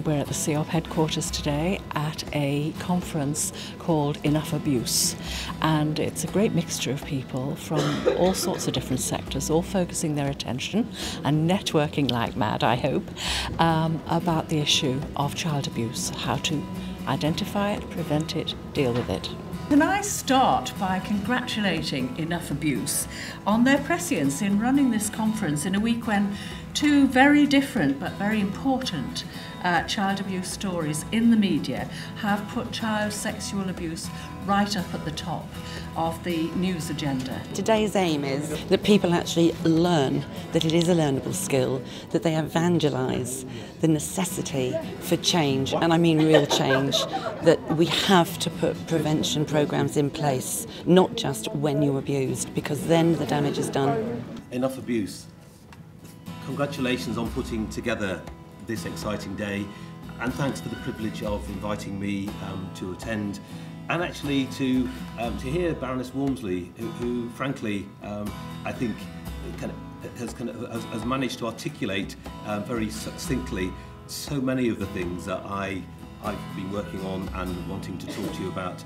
We're at the CEOP headquarters today at a conference called Enough Abuse, and it's a great mixture of people from all sorts of different sectors, all focusing their attention and networking like mad, I hope, about the issue of child abuse, how to identify it, prevent it, deal with it. Can I start by congratulating Enough Abuse on their prescience in running this conference in a week when two very different but very important child abuse stories in the media have put child sexual abuse right up at the top of the news agenda. Today's aim is that people actually learn that it is a learnable skill, that they evangelise the necessity for change, and I mean real change, that we have to put prevention programmes in place, not just when you're abused, because then the damage is done. Enough Abuse. Congratulations on putting together this exciting day, and thanks for the privilege of inviting me to attend, and actually to hear Baroness Walmsley, who frankly I think has managed to articulate very succinctly so many of the things that I've been working on and wanting to talk to you about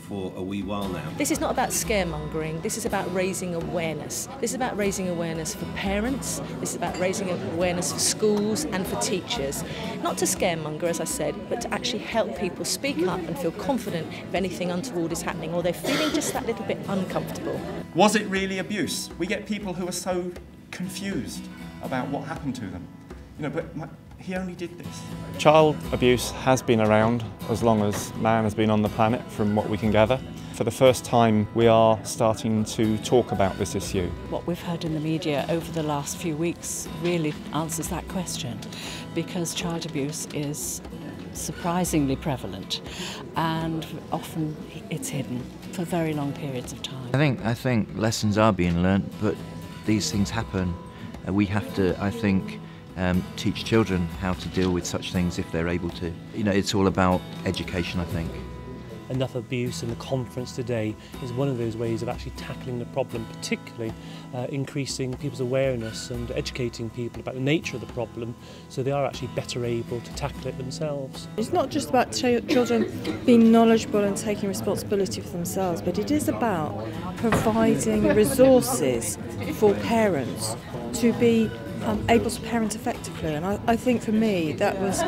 for a wee while now. This is not about scaremongering, this is about raising awareness. This is about raising awareness for parents, this is about raising awareness for schools and for teachers. Not to scaremonger, as I said, but to actually help people speak up and feel confident if anything untoward is happening or they're feeling just that little bit uncomfortable. Was it really abuse? We get people who are so confused about what happened to them. You know, but he only did this. Child abuse has been around as long as man has been on the planet, from what we can gather. For the first time, we are starting to talk about this issue. What we've heard in the media over the last few weeks really answers that question, because child abuse is surprisingly prevalent and often it's hidden for very long periods of time. I think lessons are being learnt, but these things happen. We have to, I think, teach children how to deal with such things if they're able to. You know, it's all about education, I think. Enough Abuse and the conference today is one of those ways of actually tackling the problem, particularly increasing people's awareness and educating people about the nature of the problem so they are actually better able to tackle it themselves. It's not just about children being knowledgeable and taking responsibility for themselves, but it is about providing resources for parents to be able to parent effectively, and I think for me that was,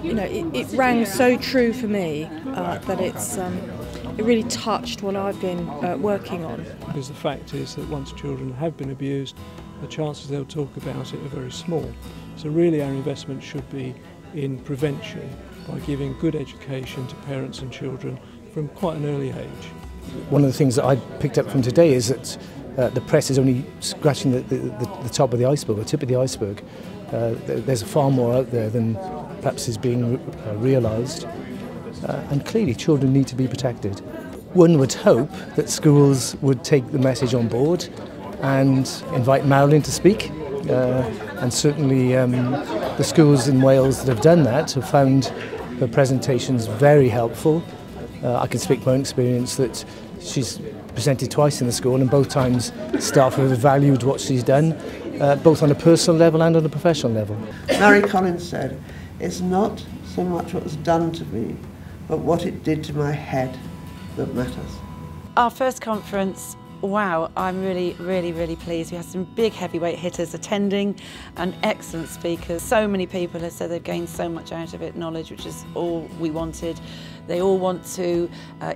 you know, it rang so true for me that it really touched what I've been working on. Because the fact is that once children have been abused, the chances they'll talk about it are very small. So really our investment should be in prevention by giving good education to parents and children from quite an early age. One of the things that I picked up from today is that the press is only scratching the top of the iceberg, the tip of the iceberg. There's far more out there than perhaps is being realised, and clearly children need to be protected. One would hope that schools would take the message on board and invite Marilyn to speak, and certainly the schools in Wales that have done that have found her presentations very helpful. I can speak from my own experience that she's presented twice in the school, and both times staff have valued what she's done, both on a personal level and on a professional level. Mary Collins said, "It's not so much what was done to me, but what it did to my head that matters." Our first conference, wow, I'm really pleased. We had some big heavyweight hitters attending and excellent speakers. So many people have said they've gained so much out of it, knowledge, which is all we wanted. They all want to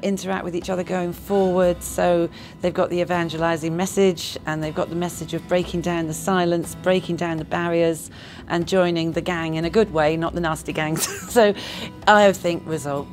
interact with each other going forward, so they've got the evangelising message and they've got the message of breaking down the silence, breaking down the barriers and joining the gang in a good way, not the nasty gangs. So I think result.